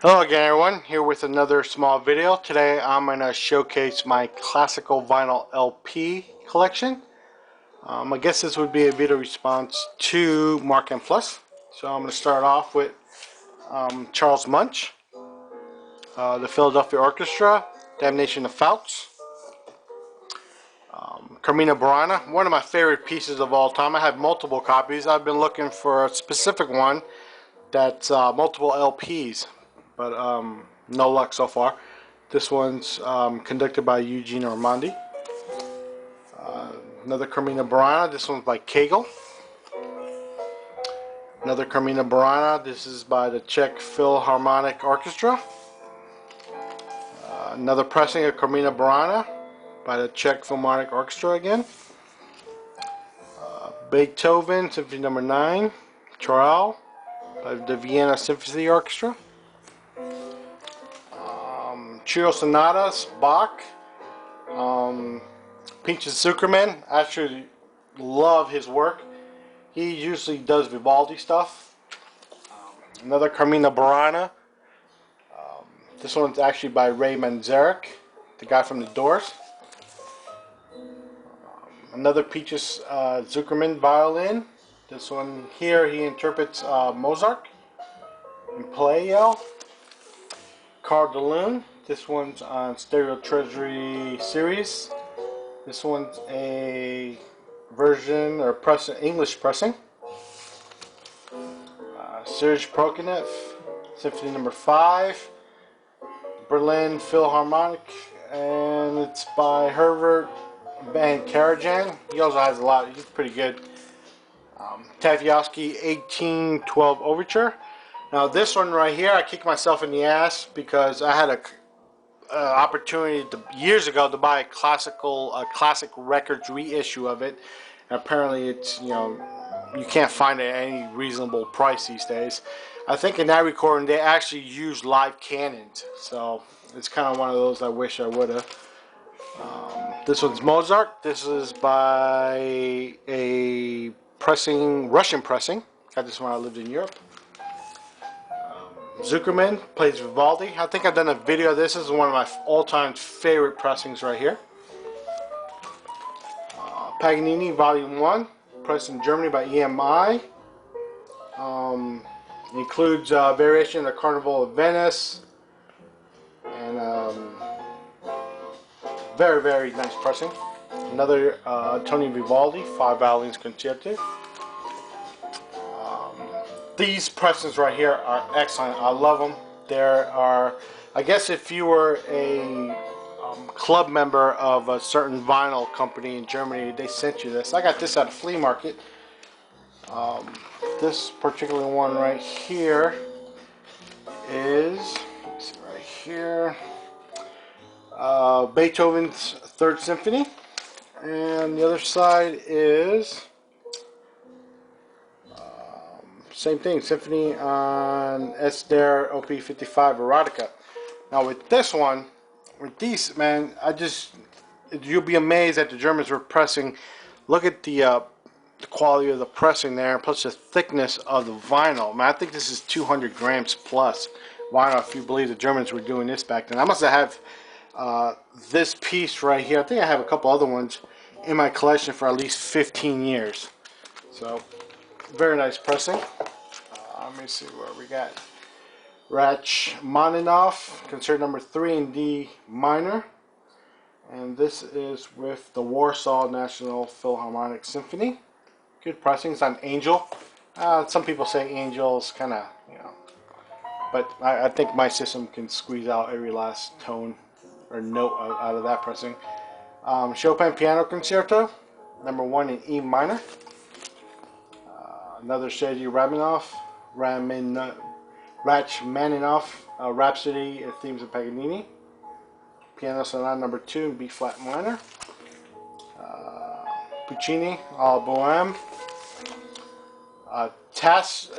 Hello again everyone, here with another small video. Today I'm going to showcase my classical vinyl LP collection. I guess this would be a video response to Mark M+. So I'm going to start off with Charles Munch, the Philadelphia Orchestra, Damnation of Fouts, Carmina Burana, one of my favorite pieces of all time. I have multiple copies. I've been looking for a specific one that's multiple LPs, but no luck so far. This one's conducted by Eugene Ormandy. Another Carmina Burana. This one's by Kagel. Another Carmina Burana. This is by the Czech Philharmonic Orchestra. Another pressing of Carmina Burana by the Czech Philharmonic Orchestra again. Beethoven Symphony No. 9, Chorale by the Vienna Symphony Orchestra. Trio Sonatas, Bach. Pinchas Zukerman, I actually love his work. He usually does Vivaldi stuff. Another Carmina Burana. This one's actually by Ray Manzarek, the guy from The Doors. Another Pinchas Zukerman violin. This one here, he interprets Mozart in Pleyel. Carl DeLune. This one's on Stereo Treasury series. This one's a version or English pressing. Serge Prokofiev, Symphony No. 5, Berlin Philharmonic, and it's by Herbert Van Karajan. He also has a lot. He's pretty good. Tchaikovsky 1812 Overture. Now this one right here, I kicked myself in the ass because I had a opportunity years ago to buy a classic records reissue of it. And apparently it's, you can't find it at any reasonable price these days. I think in that recording they actually used live cannons, so it's kind of one of those I wish I would have. This one's Mozart. This is by a Russian pressing. Got this when I lived in Europe. Zukerman plays Vivaldi. I think I've done a video of this. This is one of my all-time favorite pressings right here. Paganini Volume 1, pressed in Germany by EMI. Includes variation of the Carnival of Venice. And very, very nice pressing. Another Tony Vivaldi, 5 violins concerto. These pressings right here are excellent. I love them. There are, I guess if you were a club member of a certain vinyl company in Germany, they sent you this. I got this at a flea market. This particular one right here is, let's see right here, Beethoven's Third Symphony. And the other side is same thing, Symphony on Esther OP 55 Erotica. Now with this one, with these, man, you'll be amazed that the Germans were pressing. Look at the quality of the pressing there, plus the thickness of the vinyl. Man, I think this is 200 grams plus vinyl, if you believe the Germans were doing this back then. I must have this piece right here. I think I have a couple other ones in my collection for at least 15 years. So, very nice pressing. Let me see what we got. Rachmaninoff, Concert No. 3 in D minor. And this is with the Warsaw National Philharmonic Symphony. Good pressing. It's on Angel. Some people say Angel's kind of, but I think my system can squeeze out every last tone or note out of that pressing. Chopin Piano Concerto, No. 1 in E minor. Another Sergei Rachmaninoff, Rhapsody, Themes of Paganini. Piano Sonata No. 2 in B flat minor. Puccini, All Bohème.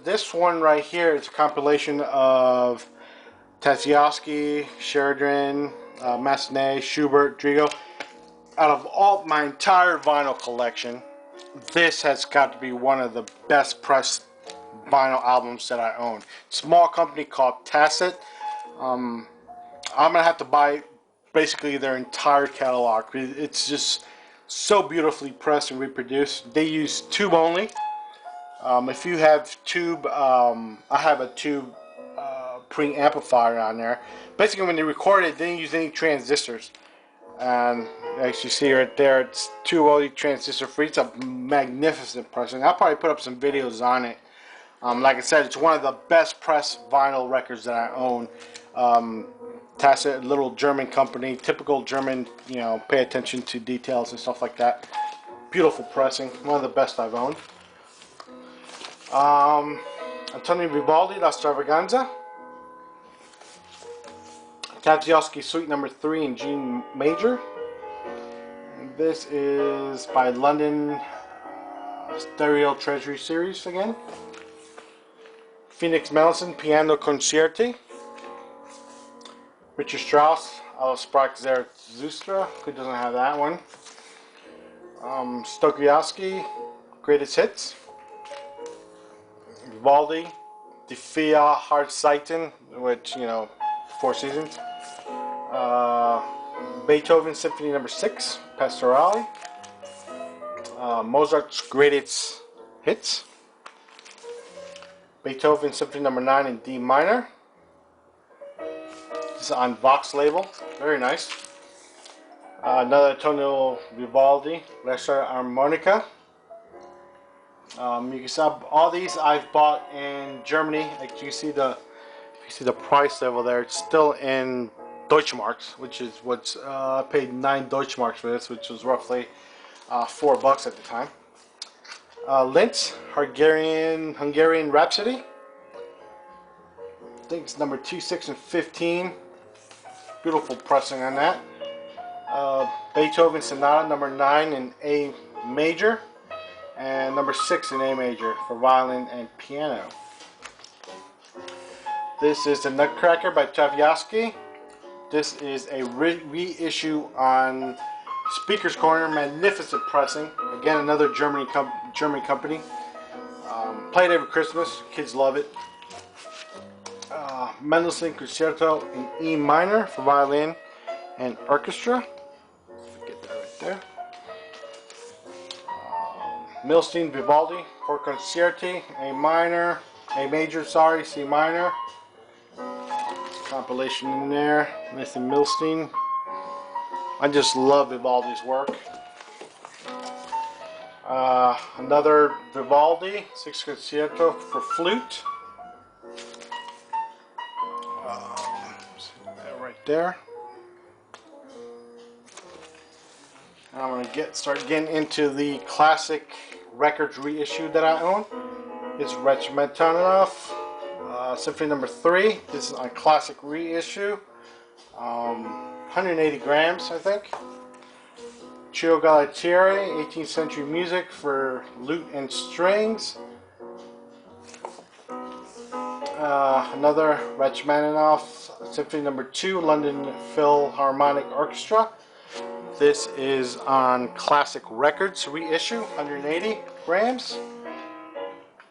This one right here is a compilation of Tchaikovsky, Sheridan, Massenet, Schubert, Drigo. Out of all my entire vinyl collection, this has got to be one of the best pressed vinyl albums that I own. Small company called Tacit. I'm gonna have to buy basically their entire catalog. It's just so beautifully pressed and reproduced. They use tube only. If you have tube, I have a tube preamplifier on there. Basically, when they record it, they didn't use any transistors. And as you see right there, it's tube only, transistor free. It's a magnificent pressing. I'll probably put up some videos on it. Like I said, it's one of the best pressed vinyl records that I own. That's a little German company, typical German, you know, pay attention to details and stuff like that. Beautiful pressing, one of the best I've owned. Antonio Vivaldi, La Stravaganza. Chavez Key Suite Number 3 in G major. And this is by London Stereo Treasury Series again. Phoenix Mendelssohn Piano Concerti. Richard Strauss, Alles Sprach Zarathustra. Who doesn't have that one? Stokowski, Greatest Hits. Vivaldi, Die Vier Jahrzeiten, which, you know, 4 seasons. Beethoven Symphony Number 6, Pastorale. Mozart's Greatest Hits. Beethoven Symphony Number 9 in D minor. This is on Vox label, very nice. Another Antonio Vivaldi, Lesser Harmonica. You can see all these I've bought in Germany. Like you see the, if you see the price level there, it's still in Deutschmarks, which is what's I paid 9 Deutschmarks for this, which was roughly $4 at the time. Linz, Hungarian Rhapsody. I think it's number 2, 6, and 15. Beautiful pressing on that. Beethoven Sonata Number 9 in A major. And number 6 in A major for violin and piano. This is the Nutcracker by Chavez Key. This is a reissue on Speaker's Corner, magnificent pressing. Again, another German company. Played every Christmas, kids love it. Mendelssohn Concerto in E minor for violin and orchestra. Get that right there. Milstein Vivaldi for Concerti, A minor, A major, sorry, C minor. Compilation in there. Nathan Milstein. I just love Vivaldi's work. Another Vivaldi, 6th Concerto for flute. Right there. I'm going to start getting into the classic records reissue that I own. It's Rachmaninoff Symphony Number 3. This is a classic reissue. 180 grams, I think. Chio Galatieri, 18th century music for lute and strings. Another Rachmaninoff Symphony Number 2, London Philharmonic Orchestra. This is on Classic Records reissue, 180 grams.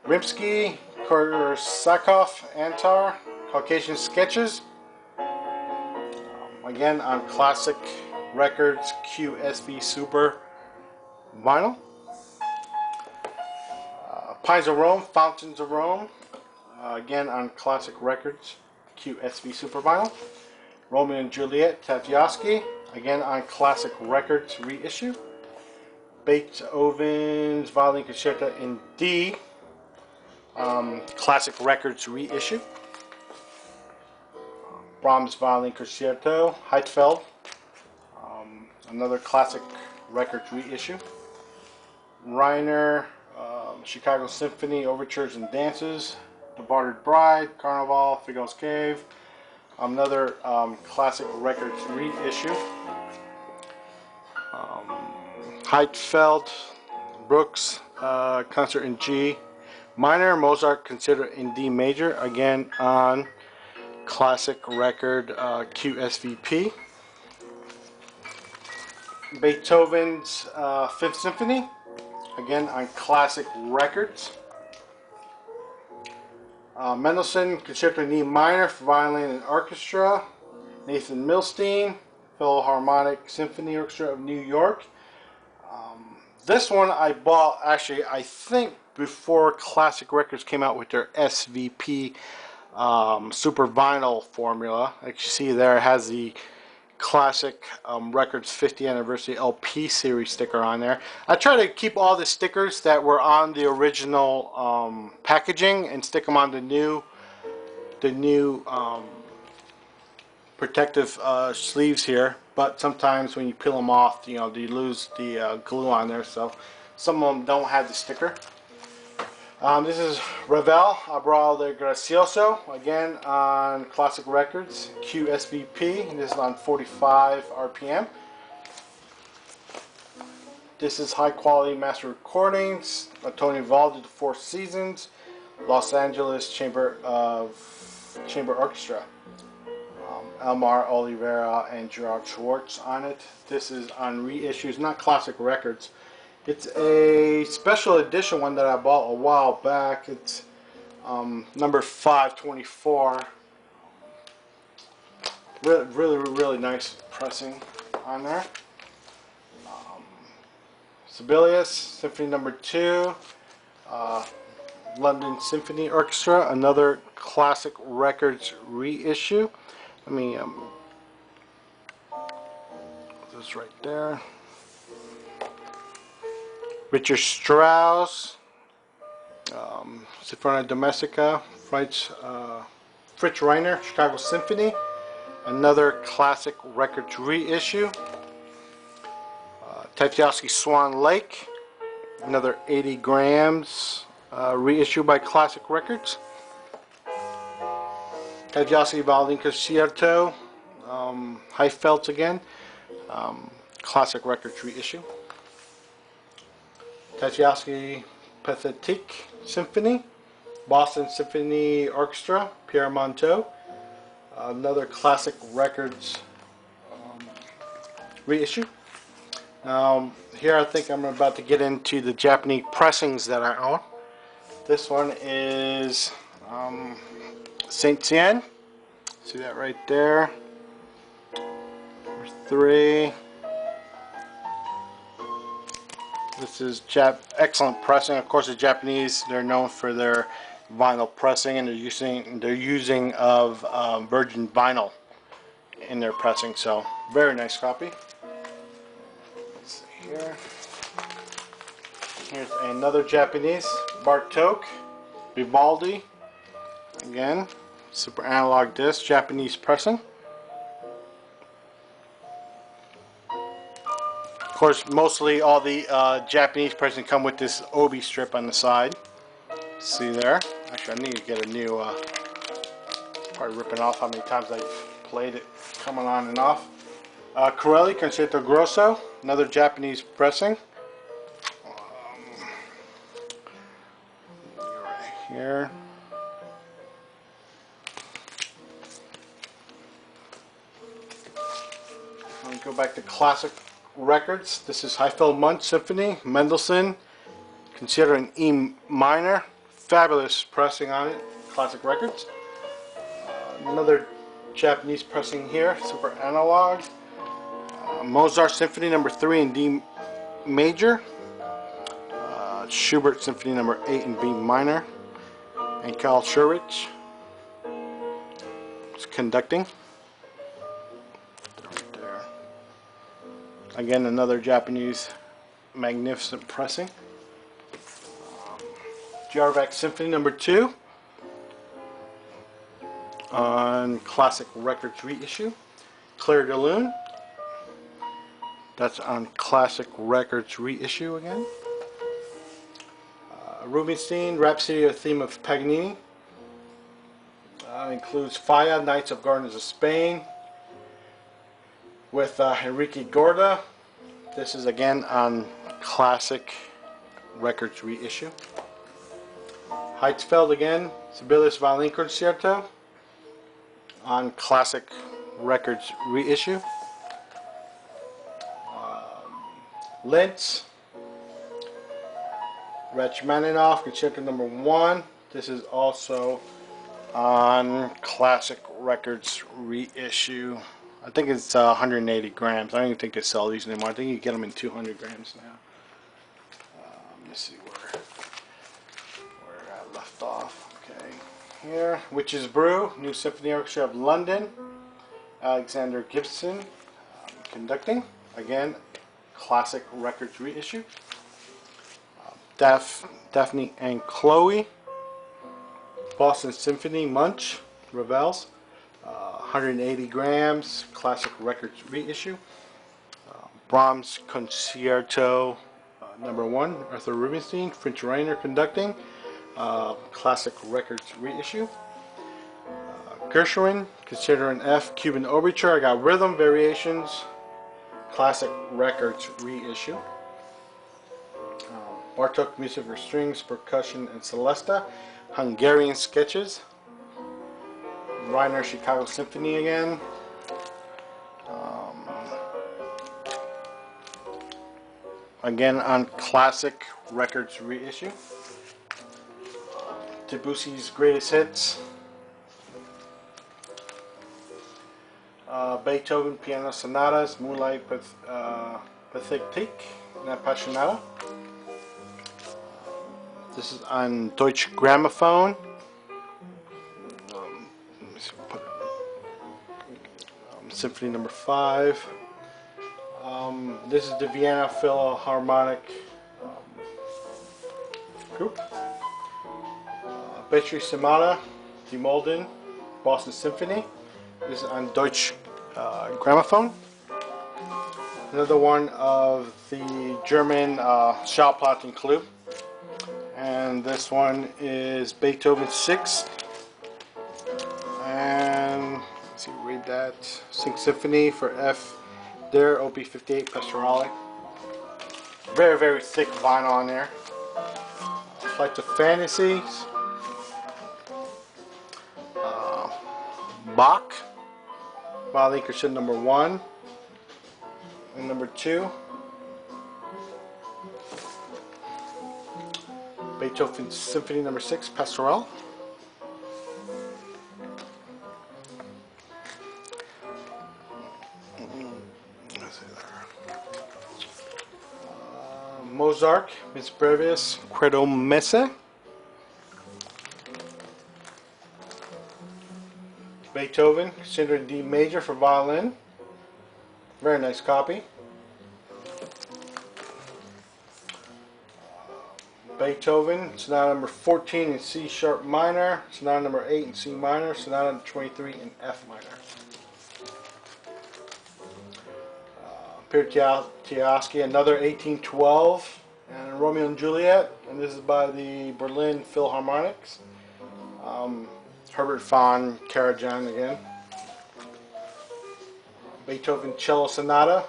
Rimsky, Korsakov, Antar, Caucasian Sketches. Again on Classic Records QSV Super vinyl. Pines of Rome, Fountains of Rome. Again on Classic Records QSV Super vinyl. Romeo and Juliet, Chavez Key. Again on Classic Records reissue. Beethoven's Violin Concerto in D. Classic Records reissue. Brahms Violin Concerto, Heitfeld. Another Classic Records reissue. Reiner, Chicago Symphony, Overtures and Dances. The Bartered Bride, Carnival, Figal's Cave. Another Classic Records reissue. Heitfeld, Brooks, Concert in G minor, Mozart Concerto in D major, again on Classic Record QSVP. Beethoven's Fifth Symphony, again on Classic Records. Mendelssohn Concerto in E minor for violin and orchestra. Nathan Milstein, Philharmonic Symphony Orchestra of New York. This one I bought actually, I think, before Classic Records came out with their SVP Super Vinyl formula. Like you see there, it has the Classic Records 50th Anniversary LP series sticker on there. I try to keep all the stickers that were on the original packaging and stick them on the new protective sleeves here, but sometimes when you peel them off, you know, you lose the glue on there, so some of them don't have the sticker. This is Ravel, Abral de Gracioso, again on Classic Records, QSVP, and this is on 45 RPM. This is high quality master recordings, Tony Vivaldi, The Four Seasons, Los Angeles Chamber Orchestra. Elmar Oliveira and Gerard Schwartz on it. This is on reissues, not Classic Records. It's a special edition one that I bought a while back. It's number 524. Really nice pressing on there. Sibelius Symphony number 2. London Symphony Orchestra, another Classic Records reissue. Let me this right there. Richard Strauss, Sinfonia Domestica, Fritz Reiner, Chicago Symphony, another Classic Records reissue. Tchaikovsky Swan Lake, another 80 grams reissue by Classic Records. Tchaikovsky Violin Concerto, Heifeld again, Classic Records reissue. Tchaikovsky Pathetique Symphony, Boston Symphony Orchestra, Pierre Monteau, another Classic Records reissue. Here I think I'm about to get into the Japanese pressings that I own. This one is Saint Tien. See that right there. Number 3. This is excellent pressing. Of course, the Japanese, they're known for their vinyl pressing, and they're using of virgin vinyl in their pressing. So very nice copy. Let's see here. Here's another Japanese, Bartók, Vivaldi. Again, super analog disc, Japanese pressing. Of course, mostly all the Japanese pressing come with this obi strip on the side. See there? Actually, I need to get a new. Probably ripping off how many times I've played it, coming on and off. Corelli Concerto Grosso, another Japanese pressing. Right here. Let me go back to Classic Records. This is Heifeld Munch Symphony, Mendelssohn Concerto in E minor. Fabulous pressing on it, Classic Records. Another Japanese pressing here, super analog. Mozart Symphony number 3 in D major. Schubert Symphony number 8 in B minor. And Karl Schubert is conducting. Right there. Again, another Japanese magnificent pressing. Jarvak Symphony number 2 on Classic Records reissue. Clair de Lune, that's on Classic Records reissue again. Rubinstein, Rhapsody, a theme of Paganini. Includes Falla, Knights of Gardens of Spain, with Enrique Gorda. This is again on Classic Records reissue. Heifeld again, Sibelius Violin Concerto on Classic Records reissue. Lintz, Rachmaninoff Concerto number 1. This is also on Classic Records reissue. I think it's 180 grams. I don't even think they sell these anymore. I think you get them in 200 grams now. Let me see where I left off. Okay, here, Witch's Brew, New Symphony Orchestra of London. Alexander Gibson conducting. Again, Classic Records reissue. Daphne and Chloe. Boston Symphony, Munch, Revels, 180 grams, Classic Records reissue. Brahms Concerto number 1, Arthur Rubinstein, Fritz Reiner conducting, Classic Records reissue. Gershwin, Consider an F, Cuban Overture. I got Rhythm Variations, Classic Records reissue. Bartók, Music for Strings, Percussion, and Celesta. Hungarian Sketches. Reiner, Chicago Symphony again. Again on Classic Records reissue. Debussy's Greatest Hits. Beethoven Piano Sonatas, Moonlight Pathetique, Appassionata. This is on Deutsche Grammophon. Symphony number 5. This is the Vienna Philharmonic group. Petri Sonata, Die Molden, Boston Symphony. This is on Deutsche Grammophon. Another one of the German Schallplatten Club. And this one is Beethoven 6th. And let's see, read that. Sing Symphony for F. There, OP 58 Pastorale. Very, very thick vinyl on there. Flight to Fantasies. Bach. Violin Concerto number 1 and number 2. Beethoven Symphony number 6, Pastorale. Mozart, Miss Brevis, Credo Messe. Beethoven, Consider D Major for violin. Very nice copy. Beethoven, Sonata number 14 in C sharp minor, Sonata number 8 in C minor, Sonata number 23 in F minor. Piotr another 1812, and Romeo and Juliet, and this is by the Berlin Philharmonics. Herbert von Karajan again. Beethoven Cello Sonata,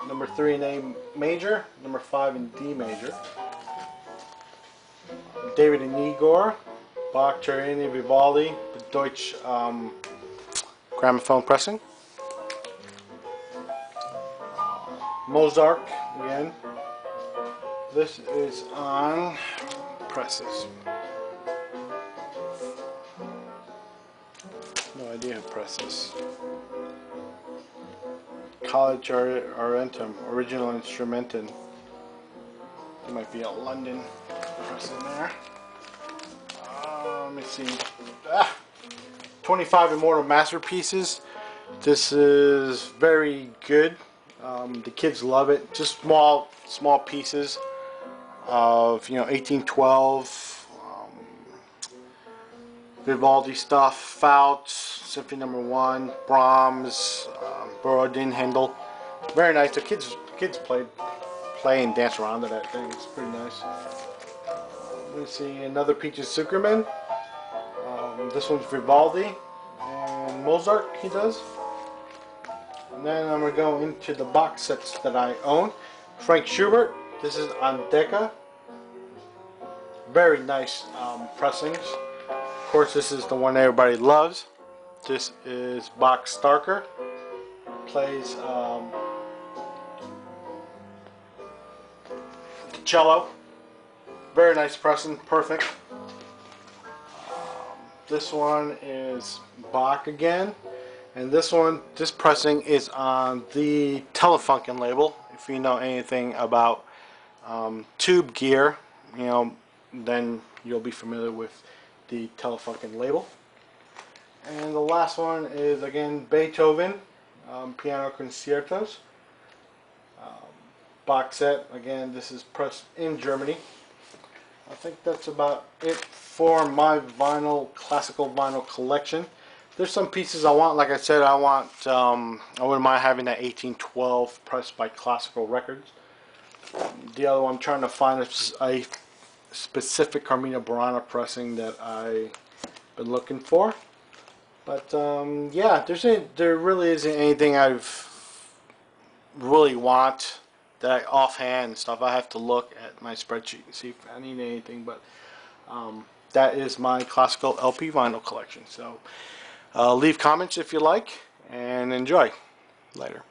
number 3 in A major, number 5 in D major. David and Igor, Bach, Czerny, Vivaldi, the Deutsche Grammophon pressing. Mozart again. This is on presses. No idea who presses. College Orientum, Original Instrumented. There might be a London press in there. Let me see. 25 Immortal Masterpieces. This is very good. The kids love it. Just small pieces of 1812 Vivaldi stuff, Fouts, Symphony number 1, Brahms, Borodin, Handel. Very nice. The kids play and dance around to that thing. It's pretty nice. Let me see, another Peaches Zuckerman. This one's Vivaldi and Mozart he does. And then I'm going to go into the box sets that I own. Frank Schubert. This is on Decca. Very nice pressings. Of course, this is the one everybody loves. This is Bach Starker. Plays the cello. Very nice pressing, perfect. This one is Bach again, and this pressing is on the Telefunken label. If you know anything about tube gear, you know, then you'll be familiar with the Telefunken label. And the last one is again Beethoven piano concertos box set. Again, this is pressed in Germany. I think that's about it for my classical vinyl collection. There's some pieces I want. Like I said, I wouldn't mind having that 1812 pressed by Classical Records. The other one, I'm trying to find a specific Carmina Burana pressing that I've been looking for. But yeah, there really isn't anything I've really want that offhand stuff. I have to look at my spreadsheet and see if I need anything. But that is my classical LP vinyl collection. So leave comments if you like, and enjoy. Later.